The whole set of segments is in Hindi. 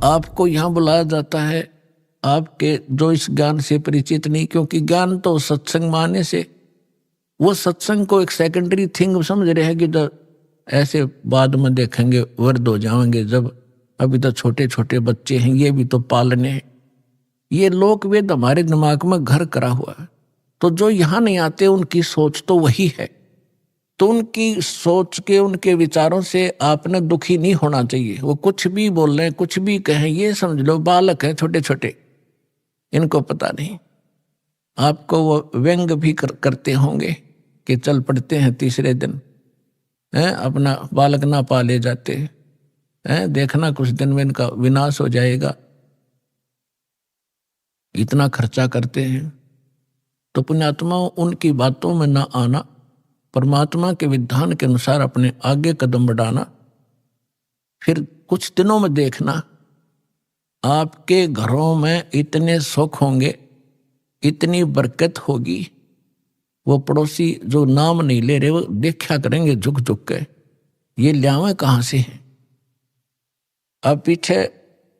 आपको यहाँ बुलाया जाता है आपके जो इस ज्ञान से परिचित नहीं, क्योंकि ज्ञान तो सत्संग माने से वो सत्संग को एक सेकेंडरी थिंग समझ रहे हैं कि तो ऐसे बाद में देखेंगे, वर्द हो जाएंगे, जब अभी तो छोटे छोटे बच्चे हैं, ये भी तो पालने हैं। ये लोक वेद हमारे दिमाग में घर करा हुआ है। तो जो यहाँ नहीं आते उनकी सोच तो वही है। तो उनकी सोच के, उनके विचारों से आपने दुखी नहीं होना चाहिए। वो कुछ भी बोल रहे हैं, कुछ भी कहें, ये समझ लो बालक हैं छोटे छोटे, इनको पता नहीं। आपको वो व्यंग भी करते होंगे कि चल पड़ते हैं तीसरे दिन, हैं अपना बालक ना पाले जाते हैं, देखना कुछ दिन में इनका विनाश हो जाएगा, इतना खर्चा करते हैं। तो पुण्यात्मा उनकी बातों में ना आना, परमात्मा के विधान के अनुसार अपने आगे कदम बढ़ाना। फिर कुछ दिनों में देखना आपके घरों में इतने सुख होंगे, इतनी बरकत होगी, वो पड़ोसी जो नाम नहीं ले रहे वो देखा करेंगे झुक झुक के, ये ल्यावे कहाँ से हैं। अब पीछे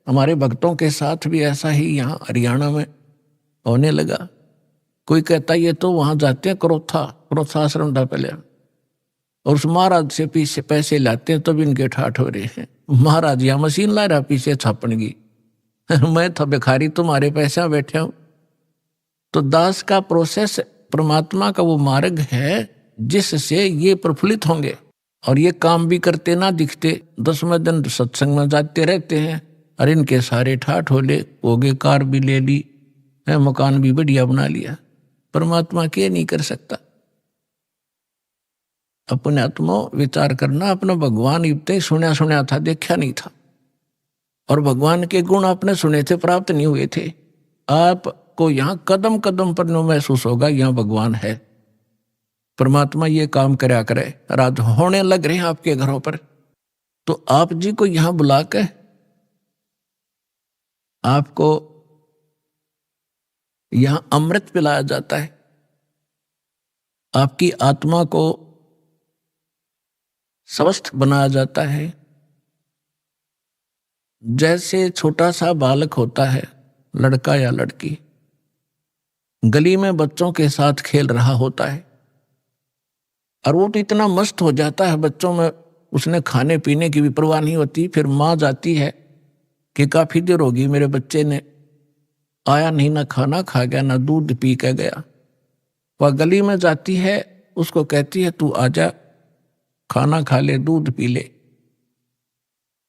हमारे भक्तों के साथ भी ऐसा ही यहाँ हरियाणा में होने लगा। कोई कहता ये तो वहां जाते हैं क्रोथा आश्रम था पहले, और उस महाराज से पीछे पैसे लाते हैं, तब इनके ठाठ हो रहे हैं। महाराज यहाँ मशीन ला रहा पीछे छापन की मैं था भिखारी, तुम्हारे पैसे बैठे हूं। तो दास का प्रोसेस परमात्मा का वो मार्ग है जिससे ये प्रफुल्लित होंगे। और ये काम भी करते ना दिखते, 10वें दिन सत्संग में जाते रहते हैं, और इनके सारे ठाठ हो गए, कार भी ले ली है, मकान भी बढ़िया बना लिया। परमात्मा के नहीं कर सकता। अपने आत्मा विचार करना, अपना भगवान इतने सुना था, देखा नहीं था, और भगवान के गुण आपने सुने थे, प्राप्त नहीं हुए थे। आपको यहाँ कदम कदम पर महसूस होगा यहाँ भगवान है, परमात्मा ये काम करया करे, रात होने लग रहे हैं आपके घरों पर। तो आप जी को यहाँ बुला के आपको यहां अमृत पिलाया जाता है, आपकी आत्मा को स्वस्थ बनाया जाता है। जैसे छोटा सा बालक होता है, लड़का या लड़की, गली में बच्चों के साथ खेल रहा होता है, और वो तो इतना मस्त हो जाता है बच्चों में, उसने खाने पीने की भी परवाह नहीं होती। फिर माँ जाती है कि काफी देर होगी मेरे बच्चे ने आया नहीं, ना खाना खा गया ना दूध पी के गया। वह गली में जाती है, उसको कहती है तू आजा, खाना खा ले, दूध पी ले।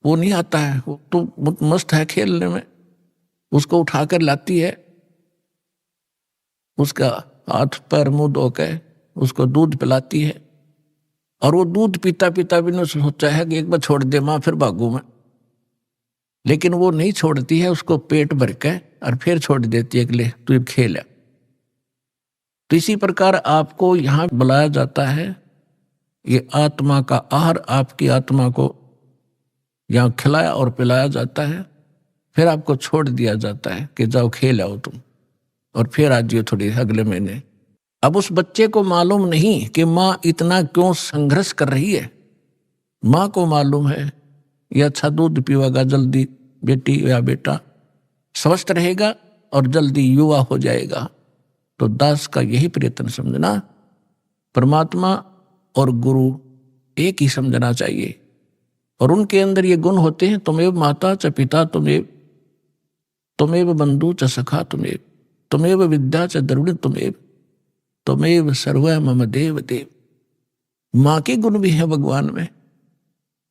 वो नहीं आता है, वो तो बहुत मस्त है खेलने में। उसको उठाकर लाती है, उसका हाथ पैर मुंह धो के उसको दूध पिलाती है, और वो दूध पीता पीता भी नहीं सोचा है कि एक बार छोड़ दे माँ, फिर भागू मैं। लेकिन वो नहीं छोड़ती है, उसको पेट भर के और फिर छोड़ देती है कि ले तू खेल। तो इसी प्रकार आपको यहाँ बुलाया जाता है, ये आत्मा का आहार आपकी आत्मा को यहाँ खिलाया और पिलाया जाता है। फिर आपको छोड़ दिया जाता है कि जाओ खेल आओ तुम, और फिर आ जाइए थोड़ी अगले महीने। अब उस बच्चे को मालूम नहीं कि माँ इतना क्यों संघर्ष कर रही है। माँ को मालूम है ये अच्छा दूध पीवेगा, जल्दी बेटी या बेटा स्वस्थ रहेगा और जल्दी युवा हो जाएगा। तो दास का यही प्रयत्न समझना, परमात्मा और गुरु एक ही समझना चाहिए, और उनके अंदर ये गुण होते हैं, तुमेव माता च पिता तुमेव बंधु च सखा तुमेव विद्या च द्रविण तुमेव सर्व मम देव देव। माँ के गुण भी है भगवान में।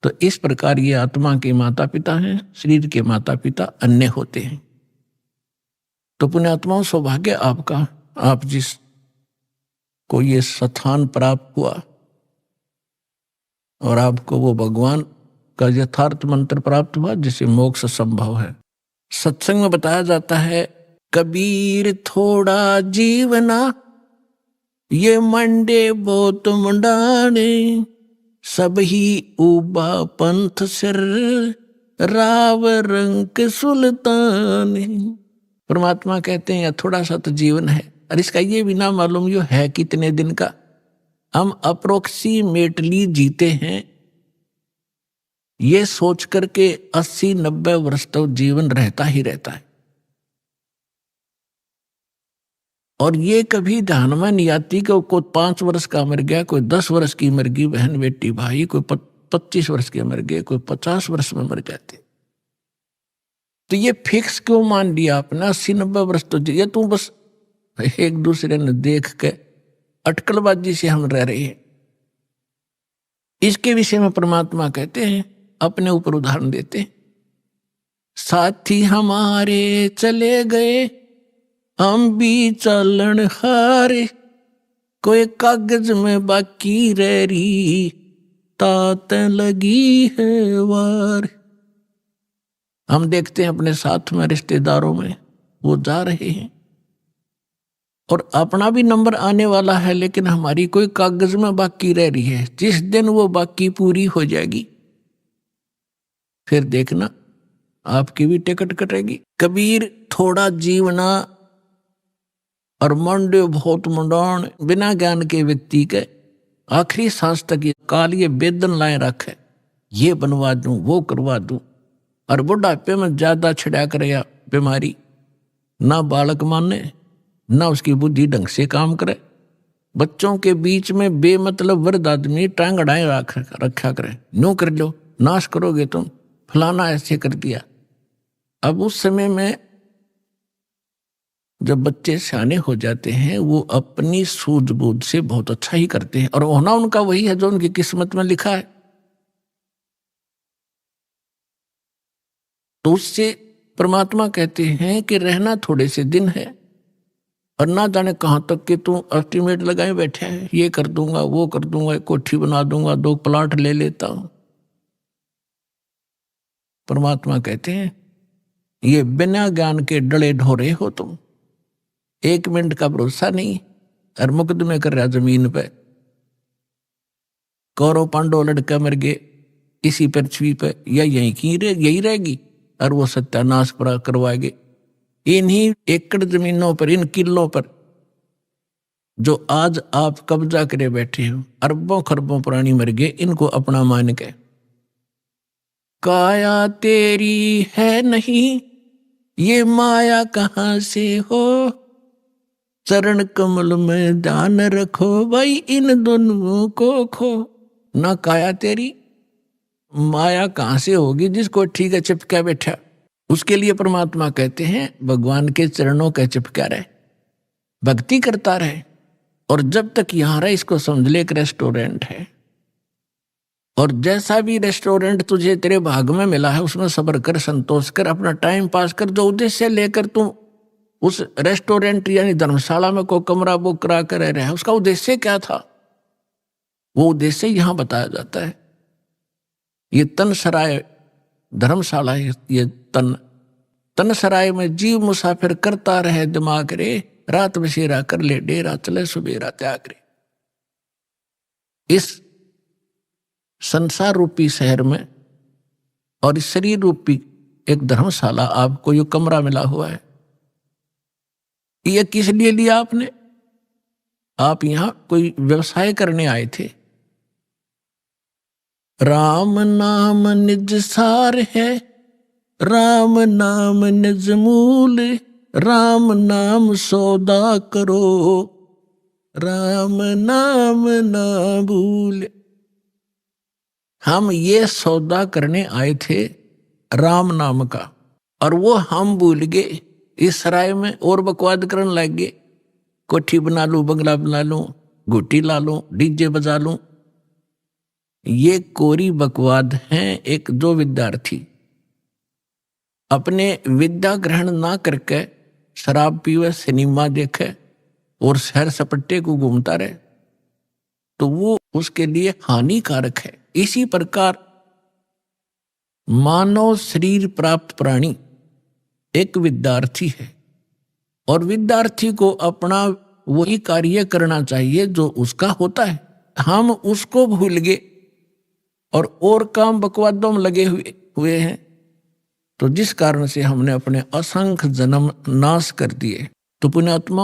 तो इस प्रकार ये आत्मा के माता पिता हैं, शरीर के माता पिता अन्य होते हैं। तो पुण्यात्माओं, सौभाग्य आपका, आप जिस को ये स्थान प्राप्त हुआ और आपको वो भगवान का यथार्थ मंत्र प्राप्त हुआ जिसे मोक्ष संभव है। सत्संग में बताया जाता है, कबीर थोड़ा जीवना ये मंडे बहुत मुंडाने, सब ही उबा पंथ सिर राव रंग सुल्तान। परमात्मा कहते हैं थोड़ा सा तो जीवन है, और इसका ये भी ना मालूम यो है कितने दिन का। हम अप्रोक्सीमेटली जीते हैं ये सोच करके 80-90 वर्ष तक जीवन रहता ही रहता है। और ये कभी ध्यान में नहीं आती कि कोई 5 वर्ष का मर गया, कोई 10 वर्ष की मर गई बहन बेटी भाई, कोई 25 वर्ष के मर गए, कोई 50 वर्ष में मर जाते। तो ये फिक्स क्यों मान लिया आपने? 80-90 वर्ष तो ये तू बस एक दूसरे ने देख के अटकलबाजी से हम रह रहे हैं। इसके विषय में परमात्मा कहते हैं, अपने ऊपर उदाहरण देते हैं। साथी हमारे चले गए, हम भी चलन हारे, कोई कागज में बाकी रह रही, तात लगी है वार। हम देखते हैं अपने साथ में रिश्तेदारों में वो जा रहे हैं और अपना भी नंबर आने वाला है, लेकिन हमारी कोई कागज में बाकी रह रही है। जिस दिन वो बाकी पूरी हो जाएगी फिर देखना आपकी भी टिकट कटेगी। कबीर थोड़ा जीवना और मंडे बहुत मंडान, बिना ज्ञान के व्यक्ति के आखिरी सांस तक काल ये बेदन लाए रखे, ये बनवा दूं वो करवा दूं। और बुढ़ापे में ज्यादा छिड़ा करेगा बीमारी, ना बालक माने ना उसकी बुद्धि ढंग से काम करे। बच्चों के बीच में बेमतलब वृद्ध आदमी टांग अड़ाए रखा करे, नो कर लो, नाश करोगे तुम, फलाना ऐसे कर दिया। अब उस समय में जब बच्चे सियाने हो जाते हैं वो अपनी सूझबूझ से बहुत अच्छा ही करते हैं, और होना उनका वही है जो उनकी किस्मत में लिखा है। तो उससे परमात्मा कहते हैं कि रहना थोड़े से दिन है, और ना जाने कहां तक कि तू एस्टिमेट लगाए बैठे है, ये कर दूंगा वो कर दूंगा, कोठी बना दूंगा, 2 प्लाट ले लेता हूं। परमात्मा कहते हैं ये बिना ज्ञान के डले ढोरे हो तुम, 1 मिनट का भरोसा नहीं, और मुकदमे कर रहा जमीन पे। कौरव पांडव लड़का मर गए इसी पृथ्वी पे, या यही रहेगी, और वो सत्यानाश करवाएंगे। इन्हीं एकड़ जमीनों पर, इन किलों पर जो आज आप कब्जा करे बैठे हो, अरबों खरबों प्राणी मर गए इनको अपना मान के। काया तेरी है नहीं, ये माया कहां से हो, चरण कमल में ध्यान रखो भाई, इन दोनों को खो। ना काया तेरी, माया कहां से होगी जिसको ठीक है चिपका बैठा। उसके लिए परमात्मा कहते हैं भगवान के चरणों का चिपका रहे, भक्ति करता रहे, और जब तक यहां रहे इसको समझ ले एक रेस्टोरेंट है, और जैसा भी रेस्टोरेंट तुझे तेरे भाग में मिला है उसमें सब्र कर, संतोष कर, अपना टाइम पास कर। जो उद्देश्य लेकर तू उस रेस्टोरेंट यानी धर्मशाला में कोई कमरा बुक करा कर रह रहा है, उसका उद्देश्य क्या था, वो उद्देश्य यहां बताया जाता है। ये तन सराय धर्मशाला है, ये तन सराय में जीव मुसाफिर करता रहे दिमाग रे, रात बसेरा कर ले डेरा, चले सुबेरा त्याग रे। इस संसार रूपी शहर में और इस शरीर रूपी एक धर्मशाला आपको ये कमरा मिला हुआ है। ये किस लिए लिया आपने? आप यहां कोई व्यवसाय करने आए थे। राम नाम निज सार है, राम नाम निज मूल, राम नाम सौदा करो, राम नाम ना भूल। हम ये सौदा करने आए थे राम नाम का, और वो हम भूल गए इस सराय में और बकवाद करने लग गए। कोठी बना लूं, बंगला बना लूं, घुट्टी ला लूं, डीजे बजा लूं। ये कोरी बकवाद हैं। एक जो विद्यार्थी अपने विद्या ग्रहण ना करके शराब पीवे, सिनेमा देखे और सैर सपट्टे को घूमता रहे, तो वो उसके लिए हानिकारक है। इसी प्रकार मानव शरीर प्राप्त प्राणी एक विद्यार्थी है, और विद्यार्थी को अपना वही कार्य करना चाहिए जो उसका होता है। हम उसको भूल गए और काम बकवादों में लगे हुए हैं, तो जिस कारण से हमने अपने असंख्य जन्म नाश कर दिए। तो पुण्यात्मा,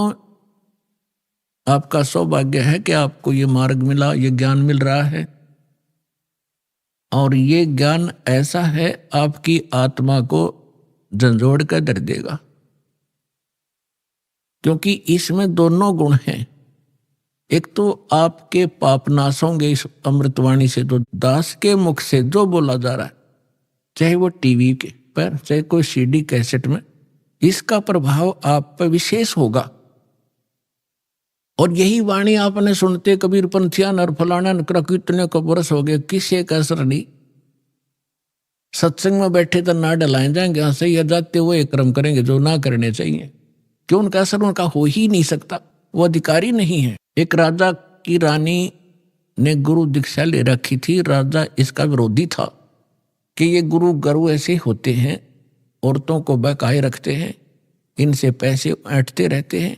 आपका सौभाग्य है कि आपको ये मार्ग मिला, ये ज्ञान मिल रहा है। और ये ज्ञान ऐसा है आपकी आत्मा को झंझोड़ कर धर देगा, क्योंकि इसमें दोनों गुण हैं। एक तो आपके पाप नाश होंगे इस अमृतवाणी से, तो दास के मुख से जो बोला जा रहा है, चाहे वो टीवी के पर, चाहे कोई सीडी कैसेट में, इसका प्रभाव आप पर विशेष होगा। और यही वाणी आपने सुनते कबीर पंथिया नर फलाना नकरा कितने को बरस हो गए, किसे का असर नहीं। सत्संग में बैठे तो ना डलाए जाएंगे, हाँ सही है, जाते वो एक कर्म करेंगे जो ना करने चाहिए, क्यों उनका असर उनका हो ही नहीं सकता, वो अधिकारी नहीं है। एक राजा की रानी ने गुरु दीक्षा ले रखी थी, राजा इसका विरोधी था कि ये गुरु गरु ऐसे होते हैं, औरतों को बहकाए रखते हैं, इनसे पैसे ऐंठते रहते हैं।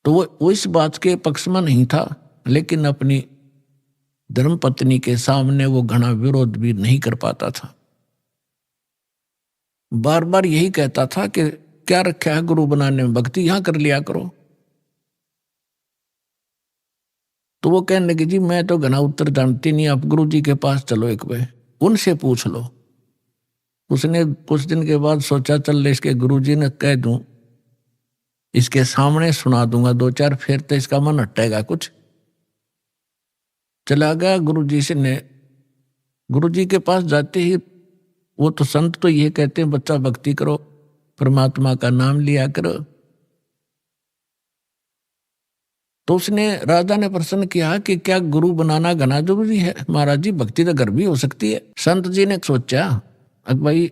तो वो इस बात के पक्ष में नहीं था, लेकिन अपनी धर्मपत्नी के सामने वो घना विरोध भी नहीं कर पाता था। बार बार यही कहता था कि क्या रखा है गुरु बनाने में, भक्ति यहां कर लिया करो। तो वो कहने लगी जी मैं तो घना उत्तर जानती नहीं, आप गुरु जी के पास चलो, एक बार उनसे पूछ लो। उसने कुछ दिन के बाद सोचा चल इसके गुरु जी ने कह दूं, इसके सामने सुना दूंगा दो चार, फिर तो इसका मन हटेगा कुछ। चला गया गुरु जी से ने, गुरु जी के पास जाते ही वो तो संत तो ये कहते हैं बच्चा भक्ति करो, परमात्मा का नाम लिया करो। तो उसने राजा ने प्रश्न किया कि क्या गुरु बनाना घना जरूरी है? महाराज जी भक्ति तो घर भी हो सकती है। संत जी ने सोचा अब भाई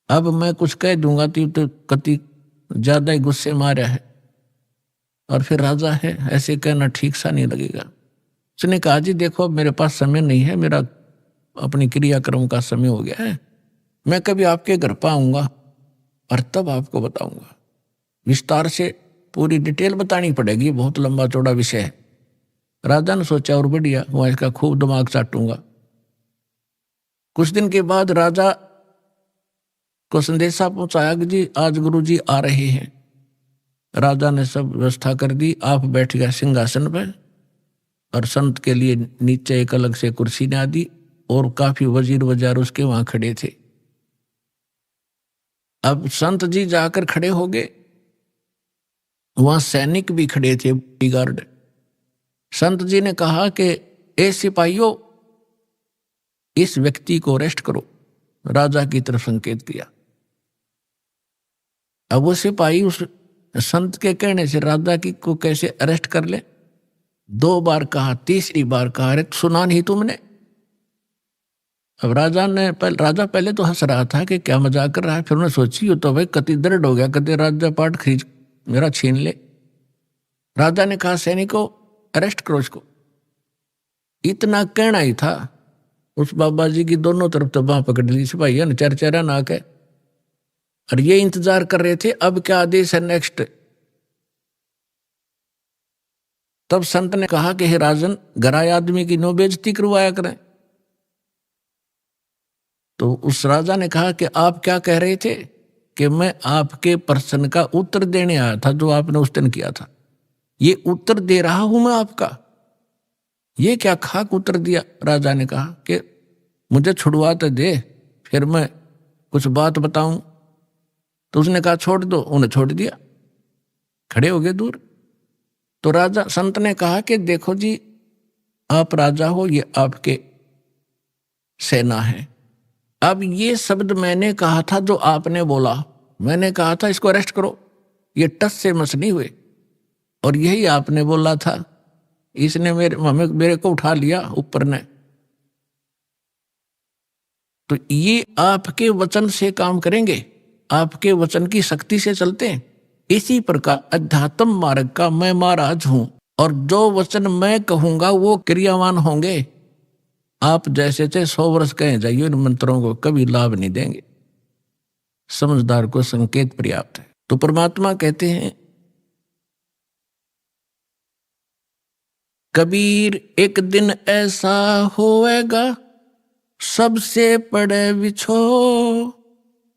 अब मैं कुछ कह दूंगा तो कति ज्यादा ही गुस्से मारा है, और फिर राजा है, ऐसे कहना ठीक सा नहीं लगेगा। उसने कहा जी देखो अब मेरे पास समय नहीं है, मेरा अपनी क्रियाक्रम का समय हो गया है, मैं कभी आपके घर पर आऊंगा और तब आपको बताऊंगा, विस्तार से पूरी डिटेल बतानी पड़ेगी, बहुत लंबा चौड़ा विषय है। राजा ने सोचा और बढ़िया, वहां इसका खूब दिमाग चाटूंगा। कुछ दिन के बाद राजा को संदेशा पहुंचाया कि जी आज गुरु जी आ रहे हैं। राजा ने सब व्यवस्था कर दी, आप बैठ गया सिंहासन पर, और संत के लिए नीचे एक अलग से कुर्सी ने दी, और काफी वजीर वजार उसके वहां खड़े थे। अब संत जी जाकर खड़े हो गए, वहां सैनिक भी खड़े थे, गार्ड। संत जी ने कहा कि ए सिपाहियों इस व्यक्ति को अरेस्ट करो, राजा की तरफ संकेत किया। अब वो सिपाही उस संत के कहने से राजा की को कैसे अरेस्ट कर ले, 2 बार कहा, तीसरी बार कहा अरे सुना नहीं तुमने। अब राजा पहले तो हंस रहा था कि क्या मजाक कर रहा है, फिर उन्होंने सोची तो भाई कति दर्द हो गया, कति राजा पाठ खींच मेरा छीन ले। राजा ने कहा सैनिकों अरेस्ट करो इसको। इतना कहना ही था, उस बाबा जी की दोनों तरफ तो बांह पकड़ ली सिपाही ने, चरचरा नाक है, और ये इंतजार कर रहे थे अब क्या आदेश है नेक्स्ट। तब संत ने कहा कि हे राजन घर आए आदमी की नो बेइज्जती करवाया करें। तो उस राजा ने कहा कि आप क्या कह रहे थे? कि मैं आपके प्रश्न का उत्तर देने आया था जो आपने उस दिन किया था, ये उत्तर दे रहा हूं मैं आपका। ये क्या खाक उत्तर दिया? राजा ने कहा कि मुझे छुड़वा तो दे, फिर मैं कुछ बात बताऊं। तो उसने कहा छोड़ दो, उन्हें छोड़ दिया, खड़े हो गए दूर। तो राजा संत ने कहा कि देखो जी आप राजा हो, ये आपके सेना है। अब ये शब्द मैंने कहा था जो आपने बोला, मैंने कहा था इसको अरेस्ट करो, ये टस से मस नहीं हुए, और यही आपने बोला था, इसने मेरे को उठा लिया ऊपर ने। तो ये आपके वचन से काम करेंगे, आपके वचन की शक्ति से चलते हैं। इसी प्रकार अध्यात्म मार्ग का मैं महाराज हूं, और जो वचन मैं कहूंगा वो क्रियावान होंगे। आप जैसे थे 100 वर्ष कहे जाइए, इन मंत्रों को कभी लाभ नहीं देंगे। समझदार को संकेत पर्याप्त है। तो परमात्मा कहते हैं कबीर एक दिन ऐसा होएगा सबसे पड़े बिछो,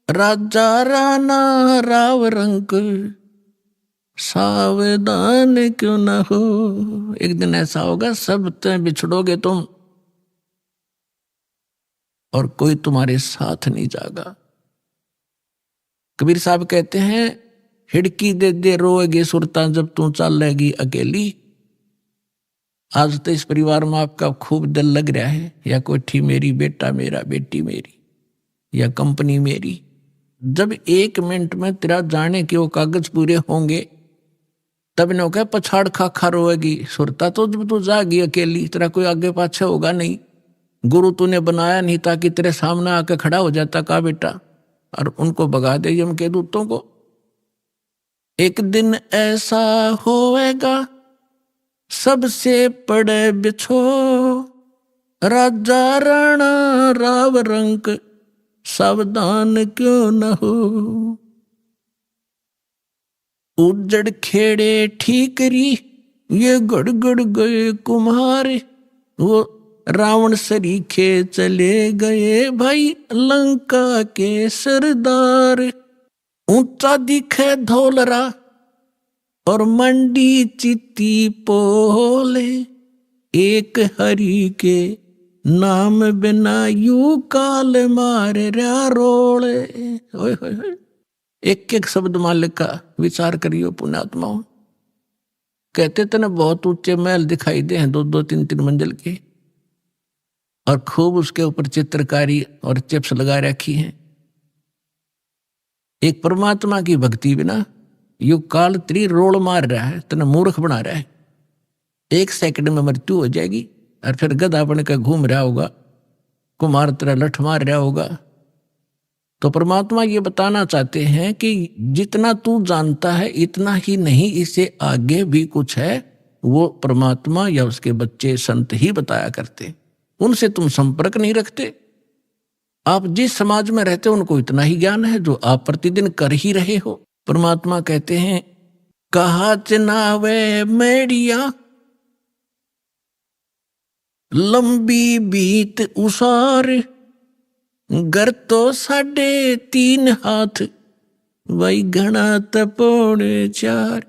राजा राना राव रंक सावधान क्यों न हो। एक दिन ऐसा होगा सब बिछड़ोगे तुम, और कोई तुम्हारे साथ नहीं जागा। कबीर साहब कहते हैं, हिड़की दे दे रोएगी सुरता जब तू चलेगी अकेली। आज तो इस परिवार में आपका खूब दिल लग रहा है, या कोठी मेरी, बेटा मेरा, बेटी मेरी, या कंपनी मेरी। जब 1 मिनट में तेरा जाने के वो कागज पूरे होंगे, तब ने कहा पछाड़ खा खा रोएगी सुरता। तो जब तू जागी अकेली, तेरा कोई आगे पाछे होगा नहीं। गुरु तूने बनाया नहीं ताकि तेरे सामने आके खड़ा हो जाता का बेटा, और उनको भगा दे यम के दूतों को। एक दिन ऐसा होएगा सबसे पड़े बिछो, राजा राणा राव रंक सावधान क्यों न हो। उजड़ खेड़े ठीकरी ये गड़गड़ गए कुम्हार, वो रावण सरीखे चले गए भाई लंका के सरदार। ऊंचा दिखे धौलरा और मंडी चित्ती पोले, एक हरि के नाम बिना यू काल मारे रा रोले। ओए होए होए, एक एक शब्द मालिक का विचार करियो पुण्यात्माओं। कहते थे ना, बहुत ऊंचे महल दिखाई दे हैं 2-2 3-3 मंजिल के, और खूब उसके ऊपर चित्रकारी और चिप्स लगा रखी हैं। एक परमात्मा की भक्ति बिना यू काल त्री रोल मार रहा है, तना मूर्ख बना रहा है। 1 सेकंड में मृत्यु हो जाएगी, और फिर गधा बन के घूम रहा होगा, कुमार तरह लठ मार रहा होगा। तो परमात्मा ये बताना चाहते हैं कि जितना तू जानता है इतना ही नहीं, इससे आगे भी कुछ है। वो परमात्मा या उसके बच्चे संत ही बताया करते, उनसे तुम संपर्क नहीं रखते। आप जिस समाज में रहते हो उनको इतना ही ज्ञान है जो आप प्रतिदिन कर ही रहे हो। परमात्मा कहते हैं, कहा चनावे मेड़िया लंबी बीत उसार, घर तो 3.5 हाथ वही घना तपोड़े 4।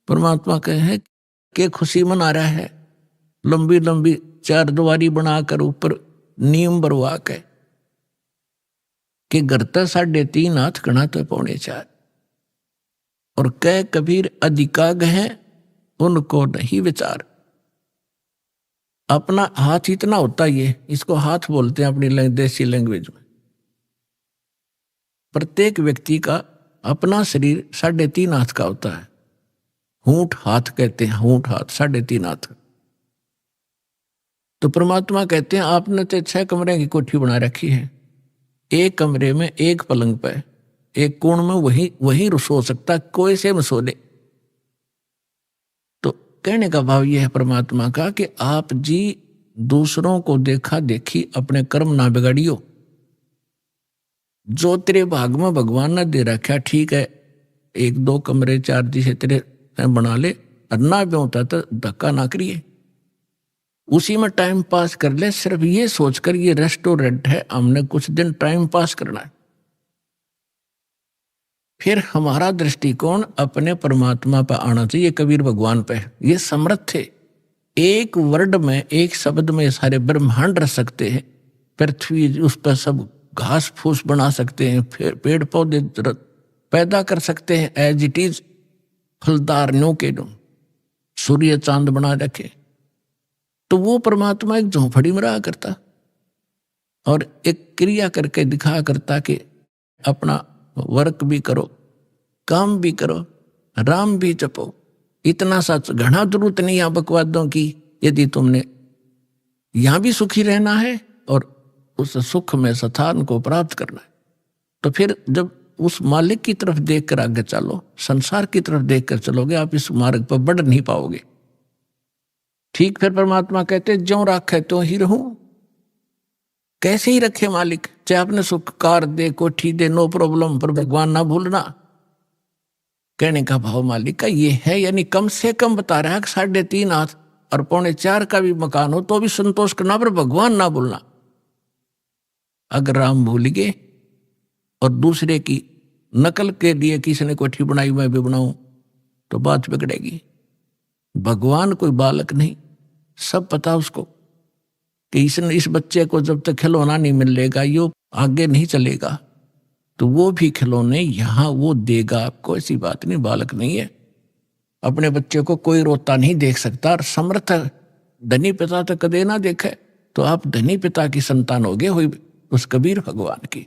परमात्मा कहे कि खुशी मना रहा है, लंबी लंबी 4 द्वारी बनाकर ऊपर नीम बरवा के, कि घर तो 3.5 हाथ घना तपोड़े 4। और कह कबीर अधिकाग है उनको नहीं विचार। अपना हाथ इतना होता, ये इसको हाथ बोलते हैं अपनी देसी लैंग्वेज में। प्रत्येक व्यक्ति का अपना शरीर 3.5 हाथ का होता है। हूंठ हाथ कहते हैं, हूंठ हाथ 3.5 हाथ। तो परमात्मा कहते हैं, आपने तो 6 कमरे की कोठी बना रखी है, एक कमरे में एक पलंग पे एक कोण में वही सो सकता, कोई से में सो ले। तो कहने का भाव यह है परमात्मा का कि आप जी दूसरों को देखा देखी अपने कर्म ना बिगाड़ियो। जो तेरे भाग में भगवान ने दे रखा ठीक है, 1-2 कमरे 4 दिशे तेरे बना ले, और ना भी होता तो धक्का ना करिए, उसी में टाइम पास कर ले। सिर्फ ये सोचकर ये रेस्टोरेंट है, हमने कुछ दिन टाइम पास करना है। फिर हमारा दृष्टिकोण अपने परमात्मा पर आना चाहिए, कबीर भगवान पे। ये समर्थ थे, एक वर्ड में, एक शब्द में सारे ब्रह्मांड रख सकते हैं। पृथ्वी, उस पर सब घास फूस बना सकते हैं, फिर पेड़ पौधे पैदा कर सकते हैं एज इट इज, फलदार नो के नो, सूर्य चांद बना रखे। तो वो परमात्मा एक झोंपड़ी में रहा करता और एक क्रिया करके दिखा करता कि अपना वर्क भी करो, काम भी करो, राम भी जपो। इतना सच घना जरूरत नहीं है बकवादों की। यदि तुमने यहां भी सुखी रहना है और उस सुख में स्थान को प्राप्त करना है, तो फिर जब उस मालिक की तरफ देखकर आगे चलो, संसार की तरफ देखकर चलोगे, आप इस मार्ग पर बढ़ नहीं पाओगे। ठीक, फिर परमात्मा कहते ज्यों राखे तो ही रहूं। कैसे ही रखे मालिक, चाहे आपने सुख कार दे, कोठी दे, नो प्रॉब्लम, पर भगवान ना भूलना। कहने का भाव मालिक का ये है, यानी कम से कम बता रहा है कि 3.5 हाथ और 3.25 का भी मकान हो तो भी संतोष करना, पर भगवान ना भूलना। अगर राम भूल गए और दूसरे की नकल के लिए किसी ने कोठी बनाई, मैं भी बनाऊं, तो बात बिगड़ेगी। भगवान कोई बालक नहीं, सब पता उसको। कि इस बच्चे को जब तक खिलौना नहीं मिलेगा यो आगे नहीं चलेगा, तो वो भी खिलौने यहाँ वो देगा आपको, ऐसी बात नहीं, बालक नहीं है। अपने बच्चे को कोई रोता नहीं देख सकता, और समर्थ धनी पिता तो कदे ना देखे, तो आप धनी पिता की संतान होगे हुई उस कबीर भगवान की,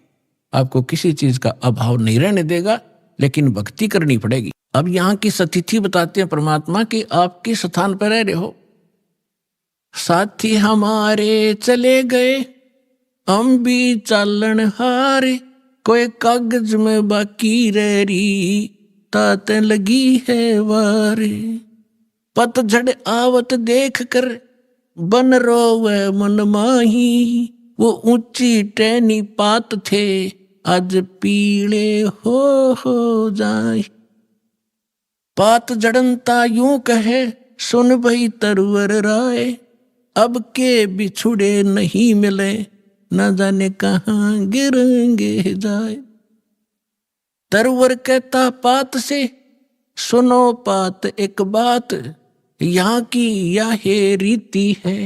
आपको किसी चीज का अभाव नहीं रहने देगा, लेकिन भक्ति करनी पड़ेगी। अब यहाँ की सतिथि बताते हैं परमात्मा कि आप किस स्थान पर रह रहे हो। साथी हमारे चले गए हम भी चालन हारे, कोई कागज में बाकी रह रही तात लगी है वारे। पतझड़ आवत देख कर बन रोवे मन माही, वो ऊंची टहनी पात थे आज पीले हो जाए। पात जड़नता यूं कहे सुन भई तरवर राय, अब के बिछुड़े नहीं मिले न जाने कहाँ गिरेंगे जाए। तरवर कहता पात से सुनो पात एक बात, यहाँ की यह रीति है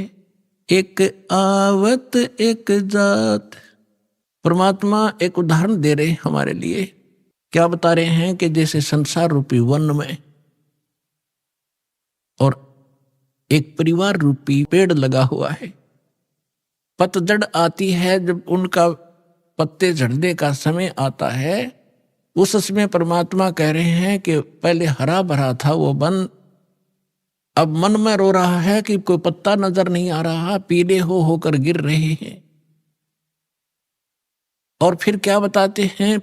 एक आवत एक जात। परमात्मा एक उदाहरण दे रहे हमारे लिए, क्या बता रहे हैं कि जैसे संसार रूपी वन में और एक परिवार रूपी पेड़ लगा हुआ है, पतझड़ आती है जब उनका पत्ते झड़ने का समय आता है, उस समय परमात्मा कह रहे हैं कि पहले हरा भरा था वो वन, अब मन में रो रहा है कि कोई पत्ता नजर नहीं आ रहा, पीले होकर गिर रहे हैं। और फिर क्या बताते हैं,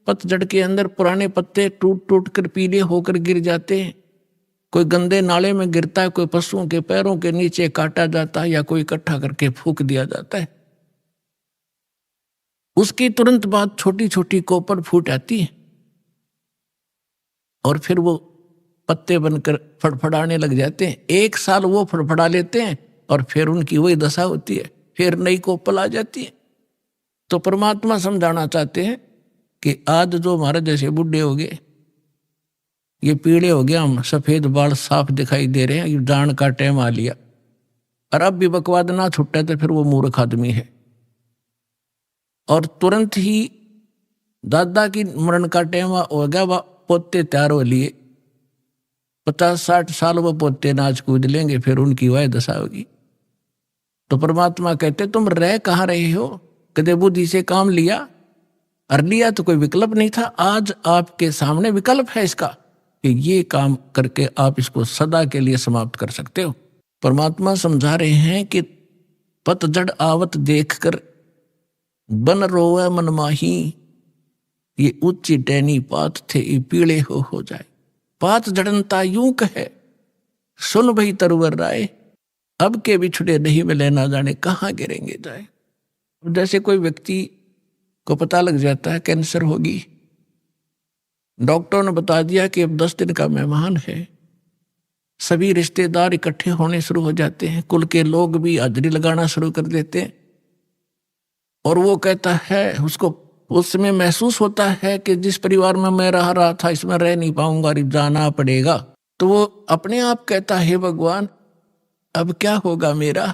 पतझड़ के अंदर पुराने पत्ते टूट टूट कर पीले होकर गिर जाते हैं, कोई गंदे नाले में गिरता है, कोई पशुओं के पैरों के नीचे काटा जाता है, या कोई इकट्ठा करके फूंक दिया जाता है। उसकी तुरंत बाद छोटी छोटी कोपल फूट आती है और फिर वो पत्ते बनकर फड़फड़ाने लग जाते हैं। एक साल वो फड़फड़ा लेते हैं और फिर उनकी वही दशा होती है, फिर नई कोपल आ जाती है। तो परमात्मा समझाना चाहते हैं कि आज जो हमारे जैसे बूढ़े हो गए, ये पीले हो गया, हम सफेद बाल साफ दिखाई दे रहे हैं, ये जान का टाइम आ लिया, और अब भी बकवाद ना छुट्टा तो फिर वो मूर्ख आदमी है। और तुरंत ही दादा की मरण का टाइम हो गया, वह पोते तैयार हो लिए, 50-60 साल वो पोते नाच कूद लेंगे, फिर उनकी वह दशा होगी। तो परमात्मा कहते तुम रह कहाँ रहे हो, कदे बुद्धि से काम लिया, और लिया तो कोई विकल्प नहीं था, आज आपके सामने विकल्प है इसका कि ये काम करके आप इसको सदा के लिए समाप्त कर सकते हो। परमात्मा समझा रहे हैं कि पतझड़ आवत देखकर बन रोवे मन माही, ये ऊंची टहनी पात थे ये पीले हो जाए। पात जड़नता यूं कहे सुन भई तरवर राय, अब के बिछुड़े नहीं मिले ना जाने कहाँ गिरेंगे जाए। जैसे कोई व्यक्ति को पता लग जाता है कैंसर होगी, डॉक्टर ने बता दिया कि अब 10 दिन का मेहमान है, सभी रिश्तेदार इकट्ठे होने शुरू हो जाते हैं, कुल के लोग भी हाजिरी लगाना शुरू कर देते हैं, और वो कहता है, उसको उस समय महसूस होता है कि जिस परिवार में मैं रहा था इसमें रह नहीं पाऊंगा, जाना पड़ेगा। तो वो अपने आप कहता है भगवान अब क्या होगा मेरा,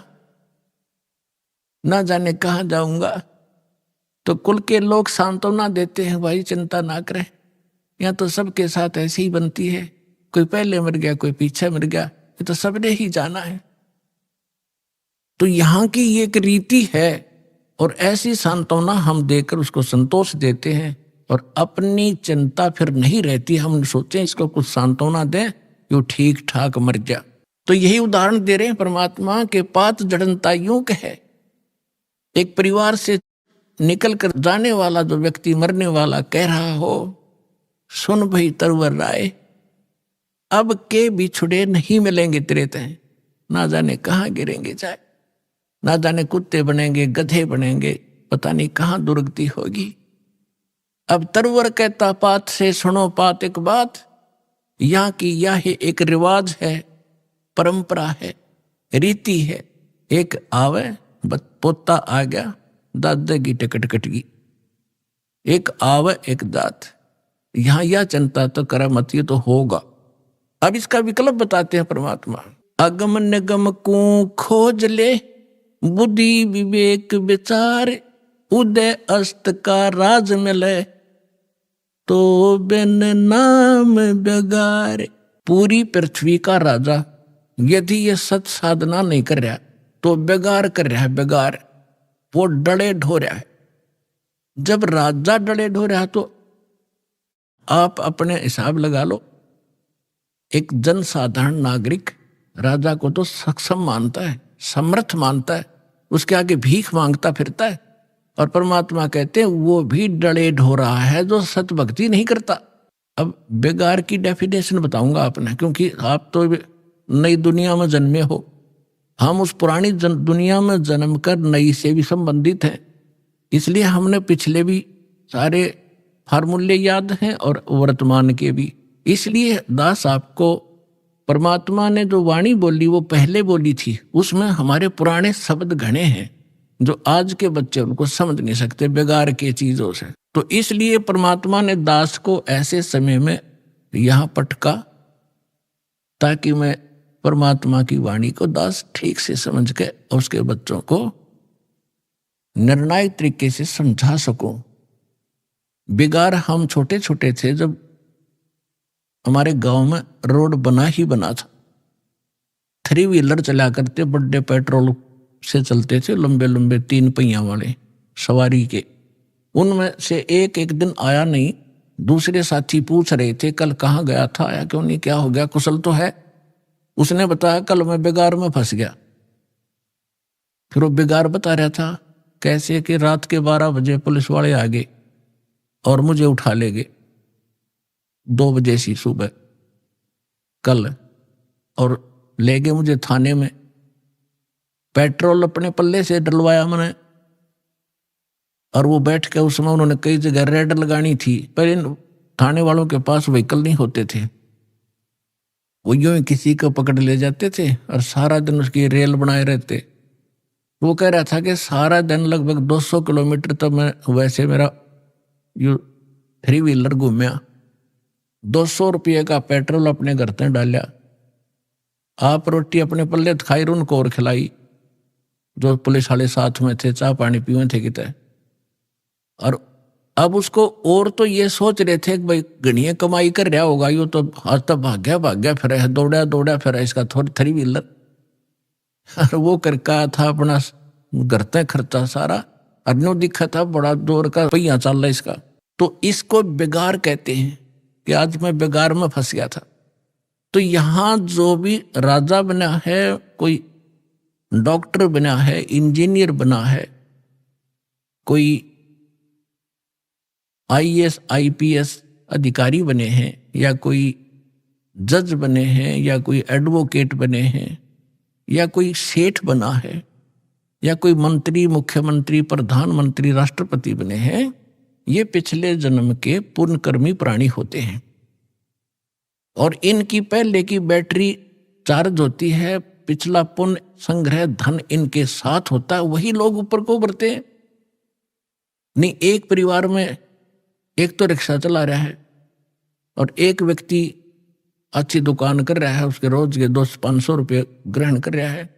ना जाने कहाँ जाऊंगा। तो कुल के लोग सांत्वना देते हैं, भाई चिंता ना करें, यहाँ तो सबके साथ ऐसी ही बनती है, कोई पहले मर गया कोई पीछे मर गया, ये तो सबने ही जाना है। तो यहाँ की ये एक रीति है, और ऐसी सांत्वना हम देकर उसको संतोष देते हैं, और अपनी चिंता फिर नहीं रहती। हम सोचें इसको कुछ सांत्वना दें, यो ठीक ठाक मर गया। तो यही उदाहरण दे रहे हैं परमात्मा के पात जड़नता यूं कहे, एक परिवार से निकल कर जाने वाला जो व्यक्ति मरने वाला कह रहा हो, सुन भई तरवर राय, अब के बिछुड़े नहीं मिलेंगे तेरे तय, ना जाने कहाँ गिरेंगे जाए, ना जाने कुत्ते बनेंगे गधे बनेंगे, पता नहीं कहाँ दुर्गति होगी। अब तरवर कहता पात से सुनो पात एक बात, यहाँ की यह एक रिवाज है, परंपरा है, रीति है। एक आवे पोता आ गया, दादा की टिकट कट गई, एक आवे एक दात, यहाँ यह चिंता तो करा मत, ये तो होगा। अब इसका विकल्प बताते हैं परमात्मा, अगम निगम को खोज ले बुद्धि विवेक विचार, उदय अस्त का राज मिले, तो बिन नाम बेगार। पूरी पृथ्वी का राजा यदि ये सत साधना नहीं कर रहा तो बेगार कर रहा है, बेगार। वो डले ढो रहा है। जब राजा डले ढो रहा तो आप अपने हिसाब लगा लो, एक जनसाधारण नागरिक राजा को तो सक्षम मानता है, समर्थ मानता है, उसके आगे भीख मांगता फिरता है। और परमात्मा कहते हैं वो भी डले ढो रहा है जो सत भक्ति नहीं करता। अब बेगार की डेफिनेशन बताऊंगा आपने, क्योंकि आप तो नई दुनिया में जन्मे हो, हम उस पुरानी दुनिया में जन्म कर नई से भी संबंधित हैं। इसलिए हमने पिछले भी सारे फार्मूले याद हैं और वर्तमान के भी। इसलिए दास आपको परमात्मा ने जो वाणी बोली वो पहले बोली थी, उसमें हमारे पुराने शब्द घने हैं जो आज के बच्चे उनको समझ नहीं सकते बेगार के चीजों से। तो इसलिए परमात्मा ने दास को ऐसे समय में यहां पटका ताकि मैं परमात्मा की वाणी को दास ठीक से समझ के उसके बच्चों को निर्णायक तरीके से समझा सकूं। बेगार हम छोटे छोटे थे जब हमारे गांव में रोड बना ही बना था। 3 व्हीलर चला करते, बड़े पेट्रोल से चलते थे, लंबे लंबे 3 पहिया वाले सवारी के। उनमें से एक दिन आया नहीं। दूसरे साथी पूछ रहे थे कल कहाँ गया था, आया क्यों नहीं, क्या हो गया, कुशल तो है? उसने बताया कल मैं बेगार में फंस गया। फिर वो बेगार बता रहा था कैसे कि रात के 12 बजे पुलिस वाले आ गए और मुझे उठा ले गए 2 बजे सी सुबह कल, और ले गए मुझे थाने में। पेट्रोल अपने पल्ले से डलवाया मैंने, और वो बैठ के उसमें उन्होंने कई जगह रेड लगानी थी। पहले थाने वालों के पास व्हीकल नहीं होते थे, वो यूं ही किसी को पकड़ ले जाते थे और सारा दिन उसकी रेल बनाए रहते। वो कह रहा था कि सारा दिन लगभग 200 किलोमीटर तक मैं वैसे मेरा 3 व्हीलर घूमया, 200 रुपये का पेट्रोल अपने घर से डाला, आप रोटी अपने पल्ले खाई, उनको और खिलाई जो पुलिस वाले साथ में थे, चाय पानी पीवे थे कितने। और अब उसको और तो ये सोच रहे थे कि भाई गणिया कमाई कर रहा होगा, यो तो आज तक भाग्या फिर है, दौड़ा फिर है इसका 3 व्हीलर। और वो करका था अपना घर खर्चा सारा, अरनो दिखा था बड़ा जोर का पहिया चल रहा इसका। तो इसको बेगार कहते हैं कि आज मैं बेगार में फंस गया था। तो यहां जो भी राजा बना है, कोई डॉक्टर बना है, इंजीनियर बना है, कोई IAS IPS अधिकारी बने हैं, या कोई जज बने हैं, या कोई एडवोकेट बने हैं, या कोई सेठ बना है, या कोई मंत्री, मुख्यमंत्री, प्रधानमंत्री, राष्ट्रपति बने हैं, ये पिछले जन्म के पुण्यकर्मी प्राणी होते हैं। और इनकी पहले की बैटरी चार्ज होती है, पिछला पुण्य संग्रह धन इनके साथ होता है, वही लोग ऊपर को उभरते हैं। नहीं, एक परिवार में एक तो रिक्शा चला रहा है और एक व्यक्ति अच्छी दुकान कर रहा है, उसके रोज के 200-500 रुपये ग्रहण कर रहा है,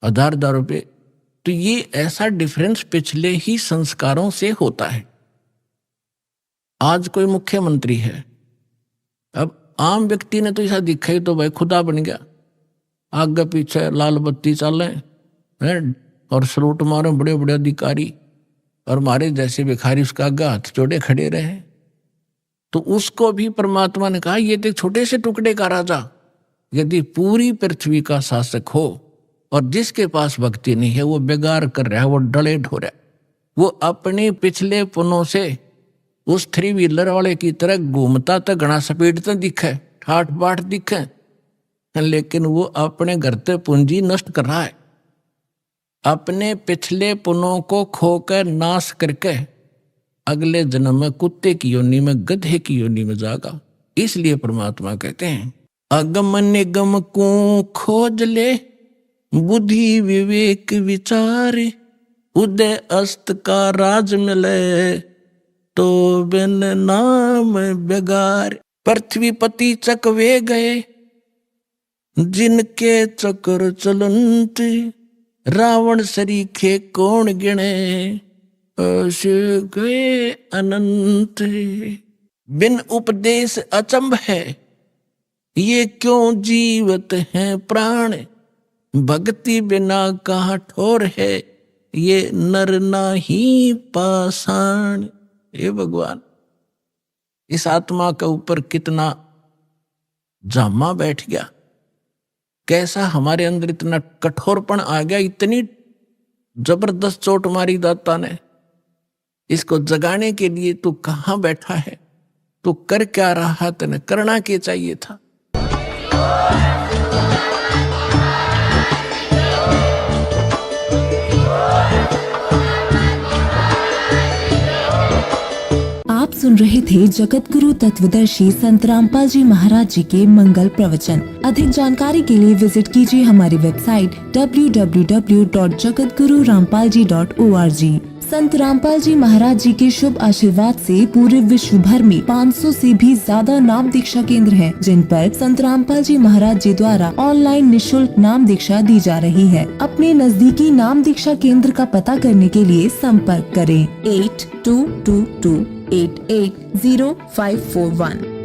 1000 रुपये। तो ये ऐसा डिफरेंस पिछले ही संस्कारों से होता है। आज कोई मुख्यमंत्री है, अब आम व्यक्ति ने तो ऐसा दिखा ही तो भाई खुदा बन गया, आगे पीछे लाल बत्ती चल रहे हैं और सलूट मारे बड़े बड़े अधिकारी, और हमारे जैसे भिखारी उसका आगे हाथ जोड़े खड़े रहे। तो उसको भी परमात्मा ने कहा ये तो छोटे से टुकड़े का राजा यदि पूरी पृथ्वी का शासक हो और जिसके पास भक्ति नहीं है वो बेगार कर रहा है, वो डले ढो रहा है, वो अपने पिछले पुनों से उस 3 व्हीलर वाले की तरह घूमता तो घना स्पीड तो दिखे, ठाठ बाट दिखे, लेकिन वो अपने घर से पूंजी नष्ट कर रहा है, अपने पिछले पुनों को खोकर नाश करके अगले जन्म में कुत्ते की योनि में, गधे की योनि में जागा। इसलिए परमात्मा कहते हैं अगम निगम को खोज ले, बुद्धि विवेक विचार, उदय अस्त का राज मिले, तो बिन नाम बेगार। पृथ्वीपति चकवे गए जिनके चक्र चलंत, रावण सरीखे कौन गिने, अस गए अनंत। बिन उपदेश अचंभ है, ये क्यों जीवत हैं प्राण। भक्ति बिना कहाँ ठोर है, ये नर नाही पाषाण। हे भगवान, इस आत्मा के ऊपर कितना जामा बैठ गया, कैसा हमारे अंदर इतना कठोरपन आ गया, इतनी जबरदस्त चोट मारी दाता ने। इसको जगाने के लिए तू कहाँ बैठा है, तू कर क्या रहा, तने करना क्या चाहिए था। आप सुन रहे थे जगत गुरु तत्वदर्शी संत रामपाल जी महाराज जी के मंगल प्रवचन। अधिक जानकारी के लिए विजिट कीजिए हमारी वेबसाइट www.jagatgururampalji.org। संत रामपाल जी महाराज जी के शुभ आशीर्वाद से पूरे विश्व भर में 500 से भी ज्यादा नाम दीक्षा केंद्र हैं, जिन पर संत रामपाल जी महाराज जी द्वारा ऑनलाइन निशुल्क नाम दीक्षा दी जा रही है। अपने नजदीकी नाम दीक्षा केंद्र का पता करने के लिए संपर्क करें 8222880541।